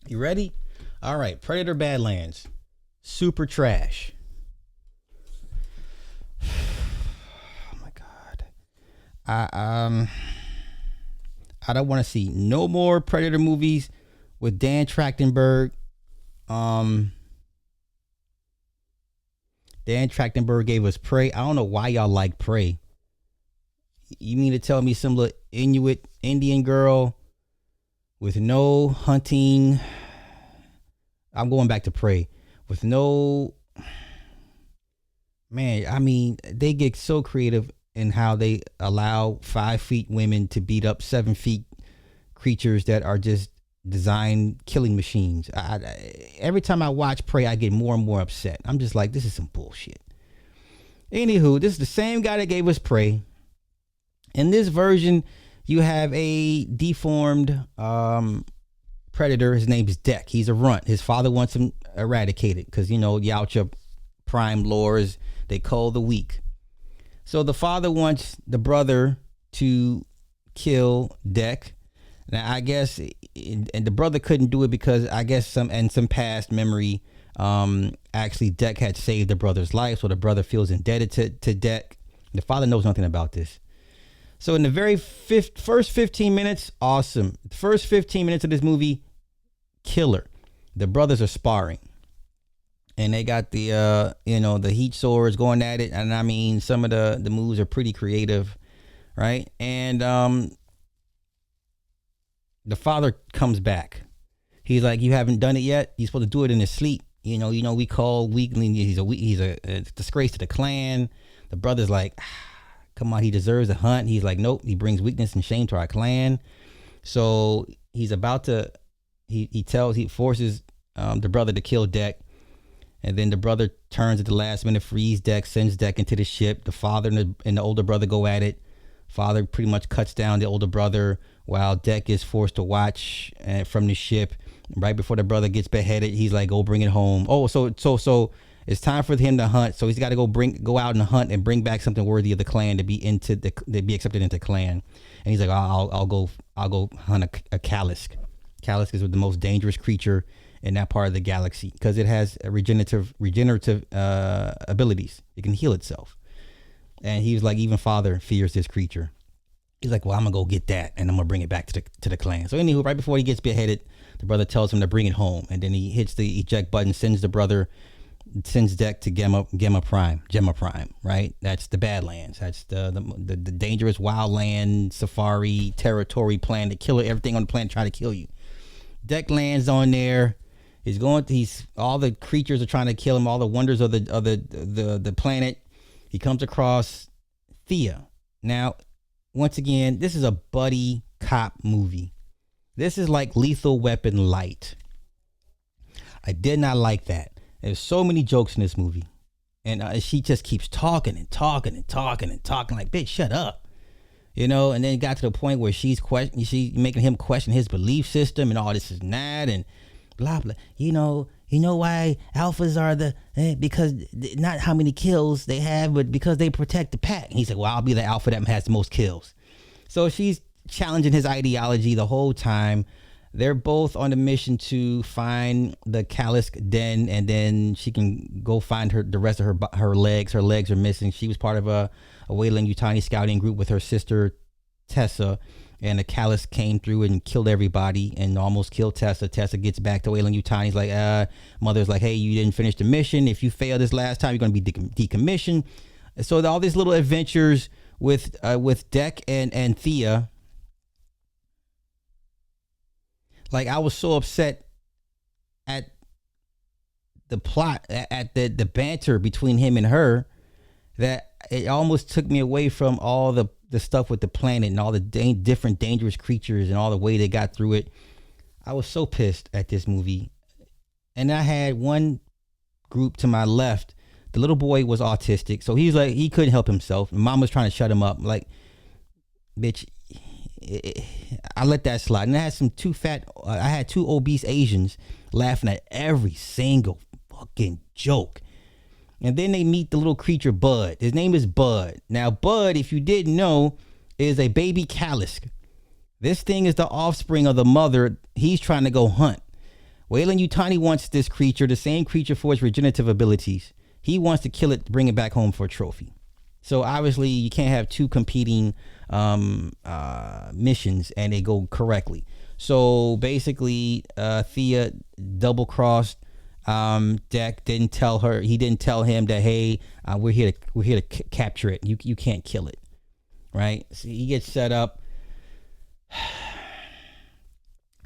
You ready? All right, Predator Badlands. Super trash. Oh my god. I I don't want to see no more Predator movies with Dan Trachtenberg. Um Dan Trachtenberg gave us Prey. I don't know why y'all like Prey. You mean to tell me some little Inuit Indian girl with no hunting? I'm going back to Prey with no, man. I mean, they get so creative in how they allow 5 feet women to beat up 7 feet creatures that are just designed killing machines. Every time I watch Prey, I get more and more upset. I'm just like, this is some bullshit. Anywho, this is the same guy that gave us Prey. In this version, you have a deformed predator. His name's Deck. He's a runt. His father wants him eradicated because, you know, Yautja Prime lores, they call the weak. So the father wants the brother to kill Deck. Now, I guess, and the brother couldn't do it because I guess some past memory, actually Deck had saved the brother's life. So the brother feels indebted to Deck. The father knows nothing about this. So in the very first 15 minutes, awesome. The first 15 minutes of this movie, killer. The brothers are sparring. And they got the, the heat swords going at it. And I mean, some of the moves are pretty creative, right? And the father comes back. He's like, you haven't done it yet? You're supposed to do it in his sleep. We call weakling. He's a disgrace to the clan. The brother's like, come on, he deserves a hunt. He's like, nope, he brings weakness and shame to our clan. So he's about to, he forces the brother to kill Deck. And then the brother turns at the last minute, frees Deck, sends Deck into the ship. The father and the older brother go at it. Father pretty much cuts down the older brother while Deck is forced to watch from the ship. Right before the brother gets beheaded, he's like, go bring it home. Oh, so it's time for him to hunt. So he's got to go out and hunt and bring back something worthy of the clan to be accepted into clan. And he's like, I'll go hunt a Kalisk. Kalisk is the most dangerous creature in that part of the galaxy because it has regenerative abilities. It can heal itself. And he was like, even father fears this creature. He's like, well, I'm gonna go get that and I'm gonna bring it back to the clan. So anywho, right before he gets beheaded, the brother tells him to bring it home, and then he hits the eject button, sends Deck to Gemma Prime, right? That's the Badlands. That's the dangerous wildland safari territory plan to kill everything on the planet, try to kill you. Deck lands on there. All the creatures are trying to kill him. All the wonders of the planet. He comes across Thea. Now, once again, this is a buddy cop movie. This is like Lethal Weapon light. I did not like that. There's so many jokes in this movie. And she just keeps talking and talking and talking and talking like, bitch, shut up. And then it got to the point where she's making him question his belief system and all this and that and blah, blah. You know why alphas are because not how many kills they have, but because they protect the pack. And he's like, well, I'll be the alpha that has the most kills. So she's challenging his ideology the whole time. They're both on a mission to find the Kalisk den, and then she can go find the rest of her legs. Her legs are missing. She was part of a Weyland-Yutani scouting group with her sister Tessa, and the Kalisk came through and killed everybody and almost killed Tessa. Tessa gets back to Weyland-Yutani. He's like, mother's like, hey, you didn't finish the mission. If you fail this last time, you're going to be decommissioned. So all these little adventures with Deck and Thea. Like, I was so upset at the plot, at the banter between him and her, that it almost took me away from all the stuff with the planet and all the different dangerous creatures and all the way they got through it. I was so pissed at this movie. And I had one group to my left. The little boy was autistic, so he's like, he couldn't help himself. Mom was trying to shut him up. Like, bitch, I let that slide. And I had two obese Asians laughing at every single fucking joke. And then they meet the little creature Bud. His name is Bud. Now, Bud, if you didn't know, is a baby Kalisk. This thing is the offspring of the mother he's trying to go hunt. Weyland Yutani wants this creature, the same creature for its regenerative abilities. He wants to kill it to bring it back home for a trophy. So obviously you can't have two competing missions and they go correctly. So basically, Thea double crossed Deck. Didn't tell her. He didn't tell him that, hey, we're here to capture it. You can't kill it, right? So he gets set up.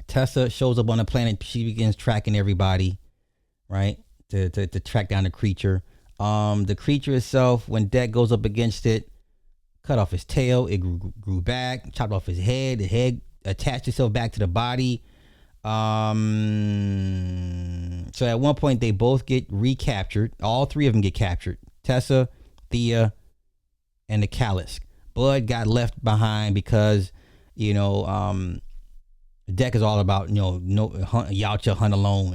Tessa shows up on the planet. She begins tracking everybody, right? To track down the creature. The creature itself, when Deck goes up against it, cut off his tail. It grew back. Chopped off his head. The head attached itself back to the body. So at one point they both get recaptured. All three of them get captured. Tessa, Thea, and the Callus. Bud got left behind because, Deck is all about, no Yautja hunt alone,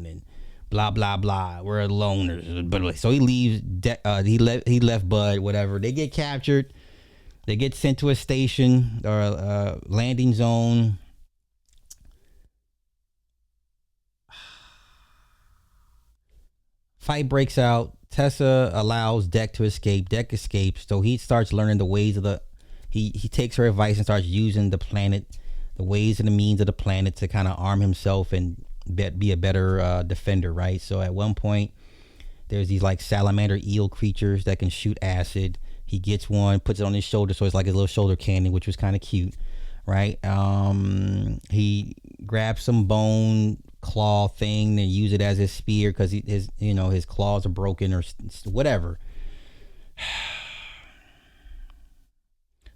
and blah blah blah. We're loners, but so he leaves. He left Bud. Whatever. They get captured. They get sent to a station or a landing zone. Fight breaks out. Tessa allows Deck to escape. Deck escapes, so he starts learning the ways of the. He takes her advice and starts using the planet, the ways and the means of the planet to kind of arm himself and be a better defender, right? So at one point, there's these like salamander eel creatures that can shoot acid. He gets one, puts it on his shoulder, so it's like a little shoulder cannon, which was kind of cute, right? He grabs some bone claw thing and use it as his spear because his claws are broken or whatever.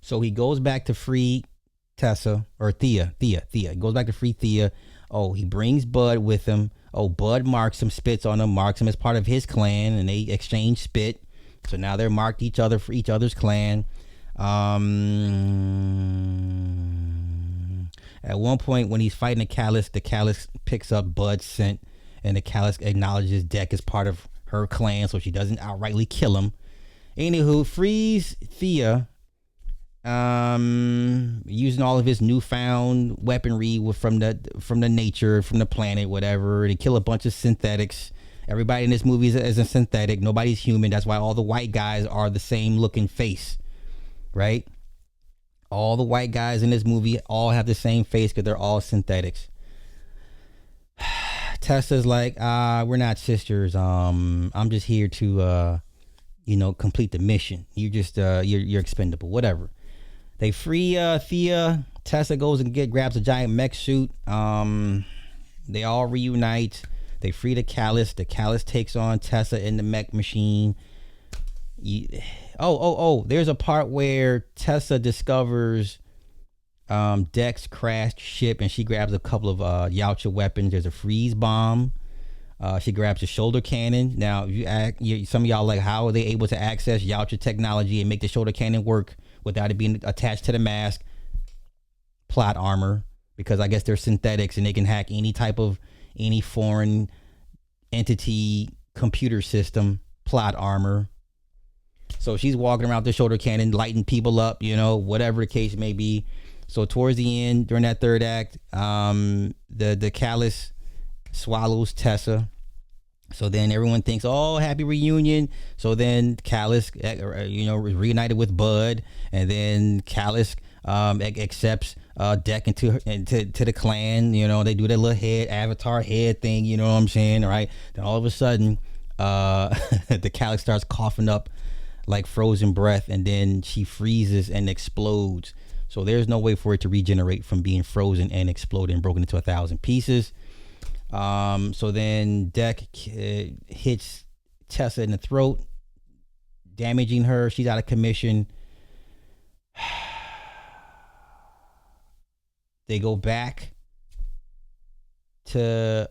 So he goes back to free Tessa or Thea. He goes back to free Thea. Oh, he brings Bud with him. Oh, Bud marks him, spits on him, marks him as part of his clan, and they exchange spit. So now they're marked each other for each other's clan. At one point when he's fighting the Callus picks up Bud's scent, and the Callus acknowledges Deck as part of her clan, so she doesn't outrightly kill him. Anywho, frees Thea, using all of his newfound weaponry from the nature, from the planet, whatever, to kill a bunch of synthetics. Everybody in this movie is a synthetic. Nobody's human. That's why all the white guys are the same looking face, right? All the white guys in this movie all have the same face because they're all synthetics. Tessa's like, we're not sisters. I'm just here to, complete the mission. You just, you're expendable, whatever. They free Thea. Tessa goes and grabs a giant mech suit. They all reunite. They free the Callus. The Callus takes on Tessa in the mech machine. There's a part where Tessa discovers Deck's crashed ship, and she grabs a couple of Yautja weapons. There's a freeze bomb. She grabs a shoulder cannon. Now, some of y'all like, how are they able to access Yautja technology and make the shoulder cannon work without it being attached to the mask? Plot armor, because I guess they're synthetics and they can hack any foreign entity computer system. Plot armor. So she's walking around with the shoulder cannon, lighting people up, whatever the case may be. So towards the end, during that third act, the Callus swallows Tessa. So then everyone thinks, oh, happy reunion. So then Callus, reunited with Bud, and then Callus accepts Deck into the clan. They do their little avatar head thing. You know what I'm saying, right? Then all of a sudden, the Callus starts coughing up like frozen breath, and then she freezes and explodes. So there's no way for it to regenerate from being frozen and exploded and broken into 1,000 pieces. So then Deck hits Tessa in the throat, damaging her. She's out of commission. They go back to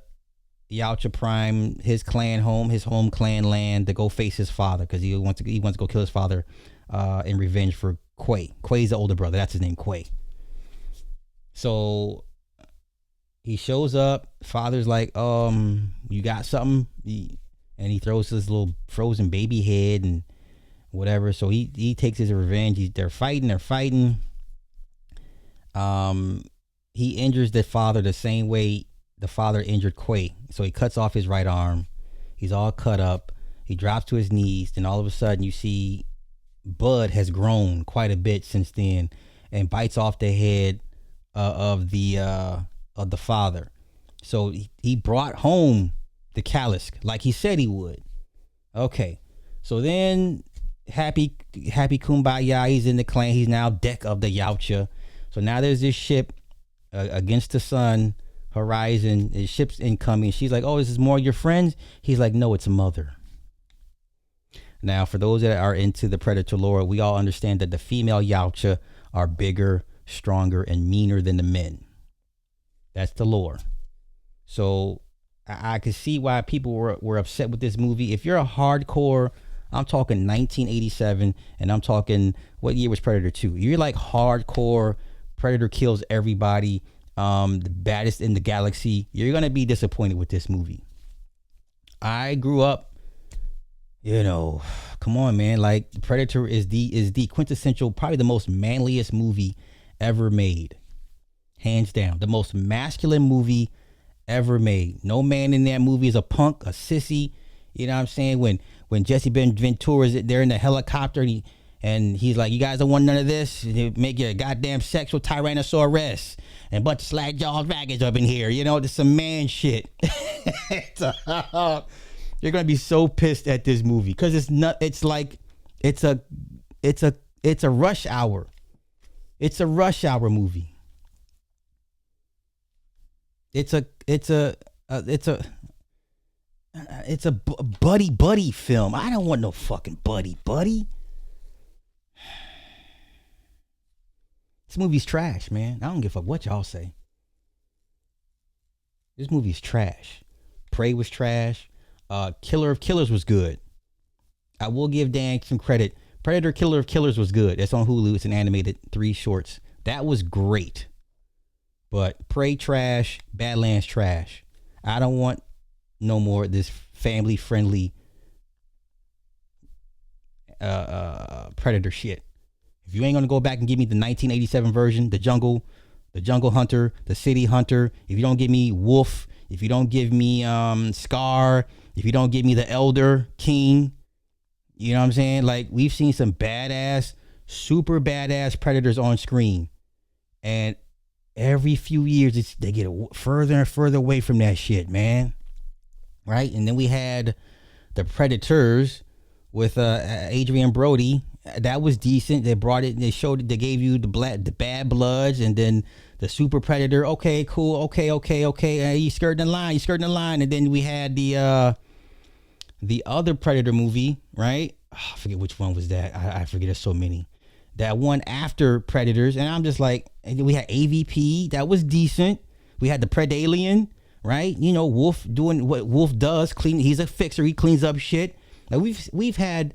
Yautja Prime, his clan home, his home clan land, to go face his father because he wants to go kill his father in revenge for Quay. Quay's the older brother. That's his name, Quay. So he shows up. Father's like, you got something? And he throws his little frozen baby head and whatever. So he takes his revenge. They're fighting. He injures the father the same way the father injured Quay. So he cuts off his right arm. He's all cut up. He drops to his knees. Then all of a sudden you see Bud has grown quite a bit since then and bites off the head of the father. So he brought home the Kalisk like he said he would. Okay. So then happy kumbaya, he's in the clan. He's now deck of the Yautja. So now there's this ship against the sun horizon. His ship's incoming. She's like, oh, this is more your friends? He's like, no, it's a mother. Now, for those that are into the Predator lore, we all understand that the female Yautja are bigger, stronger, and meaner than the men. That's the lore. So I could see why people were upset with this movie. If you're a hardcore, I'm talking 1987, and I'm talking, what year was Predator 2? You're like hardcore, Predator kills everybody, the baddest in the galaxy. You're going to be disappointed with this movie. I grew up, come on, man. Like, Predator is the quintessential, probably the most manliest movie ever made. Hands down. The most masculine movie ever made. No man in that movie is a punk, a sissy. You know what I'm saying? When Jesse Ventura is there in the helicopter and he's like, you guys don't want none of this? Make your goddamn sex with Tyrannosaurus and a bunch of slack jaw dragons up in here. There's some man shit. You're gonna be so pissed at this movie because it's a rush hour. It's a rush hour movie. It's a buddy film. I don't want no fucking buddy. This movie's trash, man. I don't give a fuck what y'all say. This movie's trash. Prey was trash. Killer of Killers was good. I will give Dan some credit. Predator Killer of Killers was good. It's on Hulu. It's an animated 3 shorts. That was great. But Prey trash, Badlands trash. I don't want no more of this family friendly Predator shit. If you ain't gonna go back and give me the 1987 version, the Jungle Hunter, the City Hunter, if you don't give me Wolf, if you don't give me Scar, if you don't give me the Elder King, you know what I'm saying? Like, we've seen some badass, super badass Predators on screen, and every few years they get further and further away from that shit, man. Right? And then we had the Predators with Adrian Brody. That was decent. They brought it. They showed it. They gave you the bad bloods, and then the Super Predator. Okay, cool. Okay. You skirting the line. And then we had the other Predator movie, right? Oh, I forget which one was that. I forget. There's so many. That one after Predators, and I'm just like, and then we had AVP. That was decent. We had the Predalien, right? Wolf doing what Wolf does. He's a fixer. He cleans up shit. Like, we've had.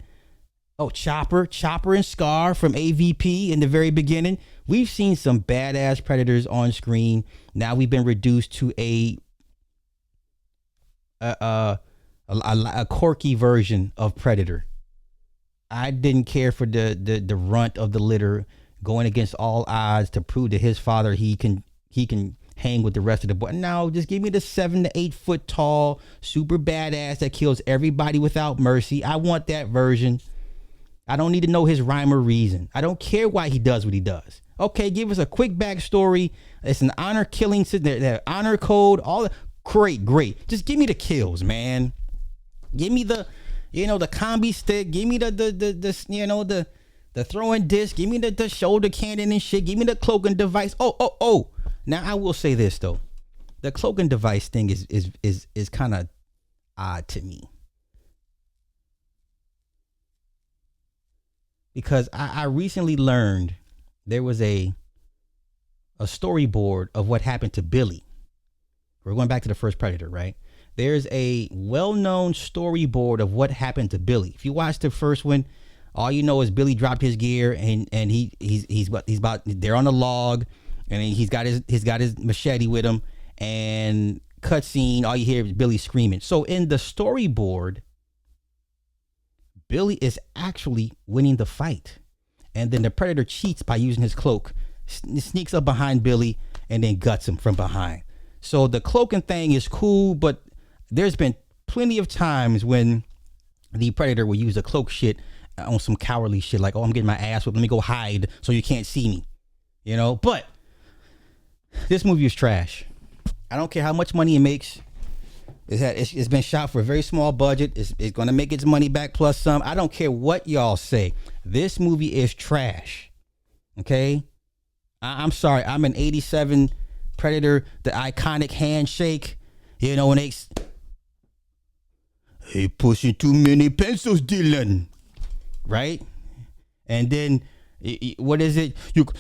Oh, Chopper and Scar from AVP in the very beginning. We've seen some badass Predators on screen. Now we've been reduced to a quirky version of Predator. I didn't care for the runt of the litter going against all odds to prove to his father he can hang with the rest of the boys. No, just give me the 7 to 8 foot tall, super badass that kills everybody without mercy. I want that version. I don't need to know his rhyme or reason. I don't care why he does what he does. Okay, give us a quick backstory. It's an honor killing, the honor code, all that. Great. Just give me the kills, man. Give me the combi stick. Give me the throwing disc. Give me the shoulder cannon and shit. Give me the cloaking device. Oh. Now I will say this though, the cloaking device thing is kind of odd to me. Because I recently learned there was a storyboard of what happened to Billy. We're going back to the first Predator, right? There's a well-known storyboard of what happened to Billy. If you watch the first one, all you know is Billy dropped his gear and he's about they're on a log and he's got his machete with him, and cutscene, all you hear is Billy screaming. So in the storyboard, Billy is actually winning the fight. And then the Predator cheats by using his cloak, sneaks up behind Billy, and then guts him from behind. So the cloaking thing is cool, but there's been plenty of times when the Predator will use a cloak shit on some cowardly shit, like, oh, I'm getting my ass whipped, let me go hide so you can't see me, you know. But this movie is trash. I don't care how much money it makes. It's been shot for a very small budget. It's going to make its money back plus some. I don't care what y'all say. This movie is trash. Okay? I'm sorry. I'm an 87 Predator, the iconic handshake. You know, when they... Hey, pushing too many pencils, Dylan. Right? And then, what is it?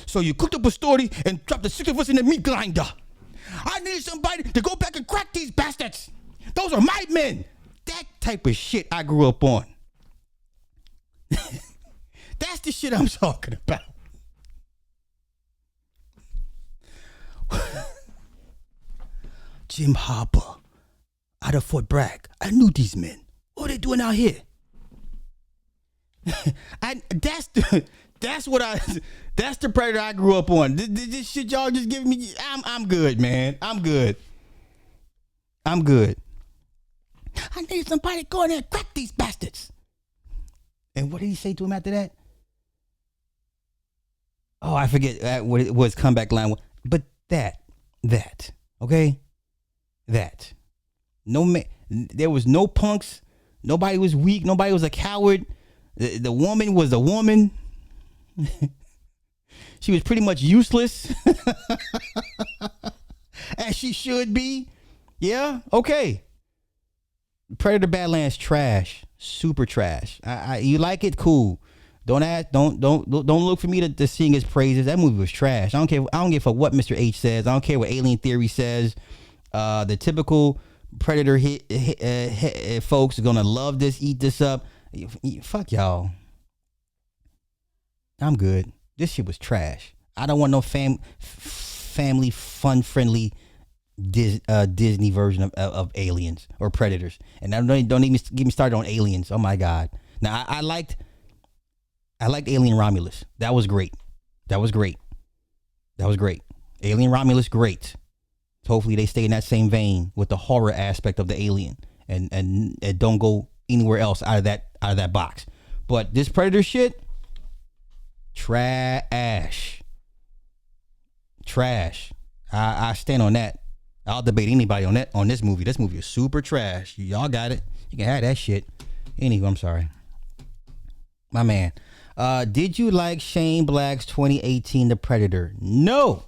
So you cooked up a story and dropped the 6 of us in the meat grinder. I need somebody to go back and crack these bastards. Those are my men. That type of shit I grew up on. That's the shit I'm talking about. Jim Harper, out of Fort Bragg. I knew these men. What are they doing out here? That's the Predator I grew up on. This shit y'all just giving me. I'm good, man. I'm good. I need somebody to go in there and crack these bastards. And what did he say to him after that? Oh, I forget what it was. Comeback line. But that, okay, that. No man. There was no punks. Nobody was weak. Nobody was a coward. The woman was a woman. She was pretty much useless, as she should be. Yeah, okay. Predator Badlands trash, super trash. You like it, cool. Don't look for me to sing his praises. That movie was trash. I don't care. I don't give a what Mr. H says. I don't care what Alien Theory says. The typical Predator folks are gonna love this, eat this up. Fuck y'all. I'm good. This shit was trash. I don't want no family fun friendly Disney version of Aliens or Predators. And don't even get me started on Aliens. Oh my God. Now I liked Alien Romulus. That was great. Alien Romulus, great. Hopefully they stay in that same vein with the horror aspect of the alien and don't go anywhere else out of that box. But this Predator shit, trash. I stand on that. I'll debate anybody on this movie. This movie is super trash. Y'all got it. You can have that shit. Anyway, I'm sorry. My man. Did you like Shane Black's 2018 The Predator? No.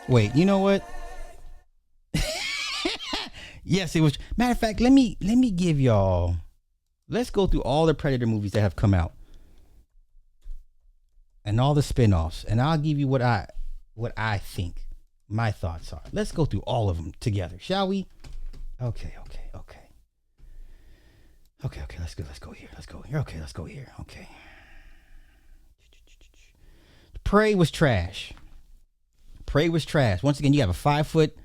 Wait, you know what? Yes, it was. Matter of fact, let me give y'all. Let's go through all the Predator movies that have come out. And all the spin-offs, and I'll give you what I think my thoughts are. Let's go through all of them together, shall we? Okay. Let's go here. Okay, let's go here. Okay. Prey was trash. Once again, you have a 5-foot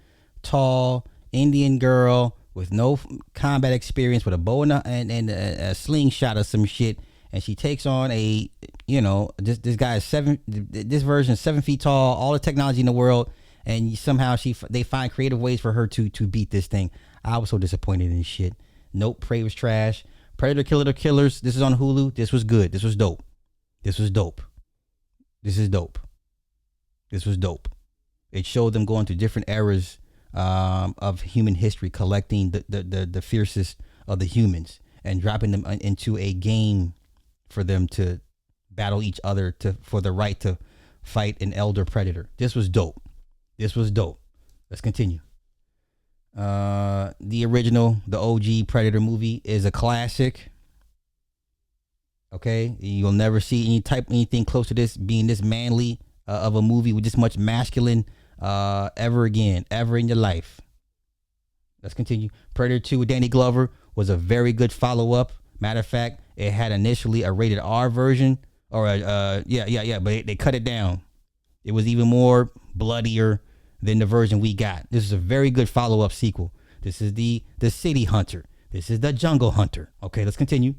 tall Indian girl with no combat experience, with a bow and a slingshot or some shit. And she takes on this guy is this version is 7 feet tall, all the technology in the world, and somehow they find creative ways for her to beat this thing. I was so disappointed in this shit. Nope, Prey was trash. Predator Killers, this is on Hulu. This was good. This was dope. It showed them going through different eras of human history, collecting the fiercest of the humans and dropping them into a game for them to battle each other for the right to fight an elder predator. This was dope. Let's continue. The original, the OG Predator movie is a classic. Okay, you'll never see anything close to this being this manly of a movie with this much masculine ever in your life. Let's continue. Predator 2 with Danny Glover was a very good follow-up. Matter of fact, it had initially a rated R version, or but they cut it down. It was even more bloodier than the version we got. This is a very good follow-up sequel. This is the City Hunter. This is the Jungle Hunter. Okay, let's continue.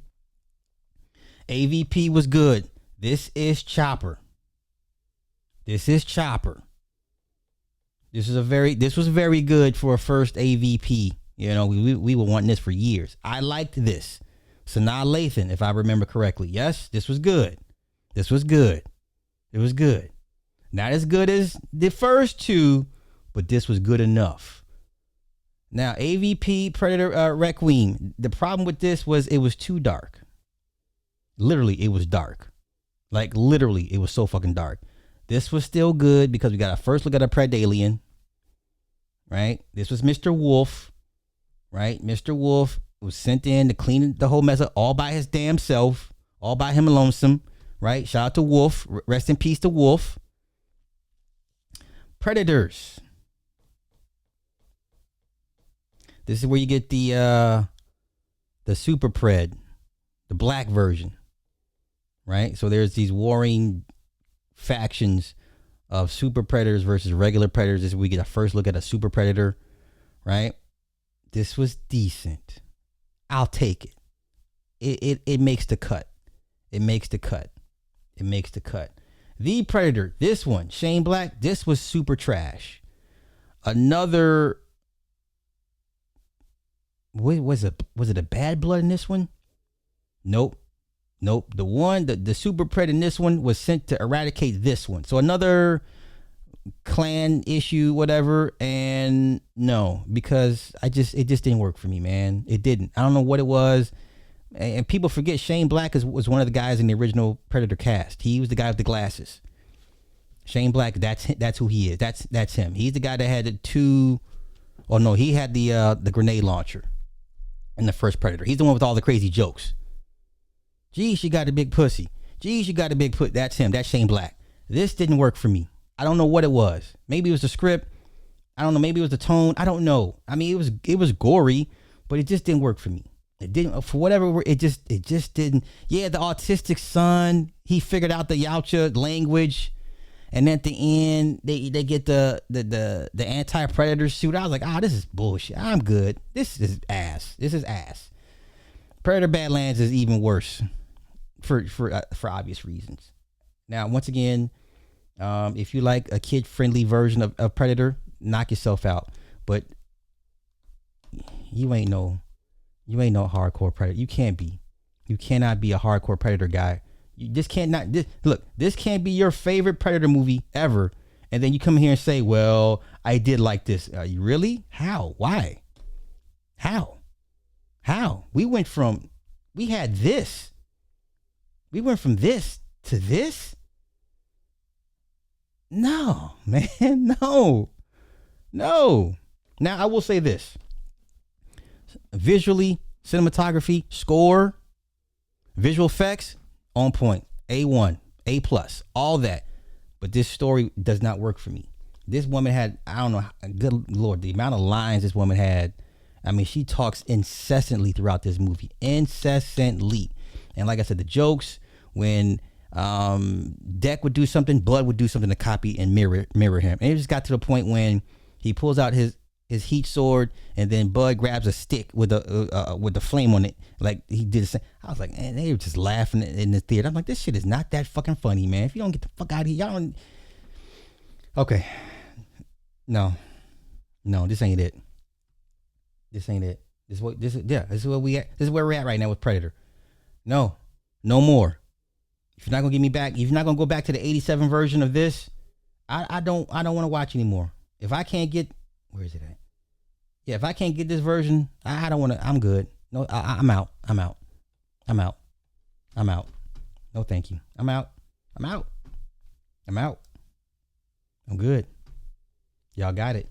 AVP was good. This is Chopper. This is Chopper. This was very good for a first AVP. You know, we were wanting this for years. I liked this. Sanaa Lathan, if I remember correctly. Yes, this was good. This was good. It was good. Not as good as the first two, but this was good enough. Now, AVP Predator Requiem. The problem with this was it was too dark. Literally, it was dark. Like, literally, it was so fucking dark. This was still good because we got a first look at a Predalien. Right? This was Mr. Wolf. Right? Mr. Wolf was sent in to clean the whole mess up all by his damn self. All by him lonesome. Right? Shout out to Wolf. Rest in peace to Wolf. Predators. This is where you get the super pred, the black version, right? So there's these warring factions of super predators versus regular predators. This is where we get a first look at a super predator, right? This was decent. I'll take it. It makes the cut. It makes the cut. It makes the cut. The Predator, this one, Shane Black, this was super trash. Another, was it a Bad Blood in this one? Nope. The super pred in this one was sent to eradicate this one. So another clan issue, whatever. And no, because it just didn't work for me, man. It didn't. I don't know what it was. And people forget Shane Black was one of the guys in the original Predator cast. He was the guy with the glasses. Shane Black, that's who he is. That's him. He's the guy that had he had the grenade launcher in the first Predator. He's the one with all the crazy jokes. Gee, she got a big pussy. Gee, she got a big pussy. That's him. That's Shane Black. This didn't work for me. I don't know what it was. Maybe it was the script. I don't know. Maybe it was the tone. I don't know. I mean, it was gory, but it just didn't work for me. It didn't, for whatever, it just didn't. Yeah, the autistic son, he figured out the Yautja language, and at the end, they get the anti-predator suit. I was like, this is bullshit. I'm good. This is ass. Predator Badlands is even worse for obvious reasons. Now, once again, if you like a kid-friendly version of Predator, knock yourself out. But you ain't no hardcore Predator. You can't be. You cannot be a hardcore Predator guy. This can't be your favorite Predator movie ever. And then you come here and say, well, I did like this. You really? How? Why? How? We went from this to this? No, man, no. Now, I will say this. Visually, cinematography, score, visual effects, on point. A1, A+, all that. But this story does not work for me. This woman had, I don't know, good Lord, the amount of lines this woman had. I mean, she talks incessantly throughout this movie. Incessantly. And like I said, the jokes, when Deck would do something, Blood would do something to copy and mirror him. And it just got to the point when he pulls out his heat sword, and then Bud grabs a stick with the flame on it, like he did the same. I was like, man, they were just laughing in the theater. I'm like, this shit is not that fucking funny, man. If you don't get the fuck out of here, y'all don't. Okay, no, this ain't it. This ain't it. This is where we at. This is where we're at right now with Predator. No more. If you're not gonna get me back, if you're not gonna go back to the '87 version of this, I don't want to watch anymore. If I can't get, where is it at? Yeah, if I can't get this version, I don't want to. I'm good. No, I'm out. No, thank you. I'm out. I'm good. Y'all got it.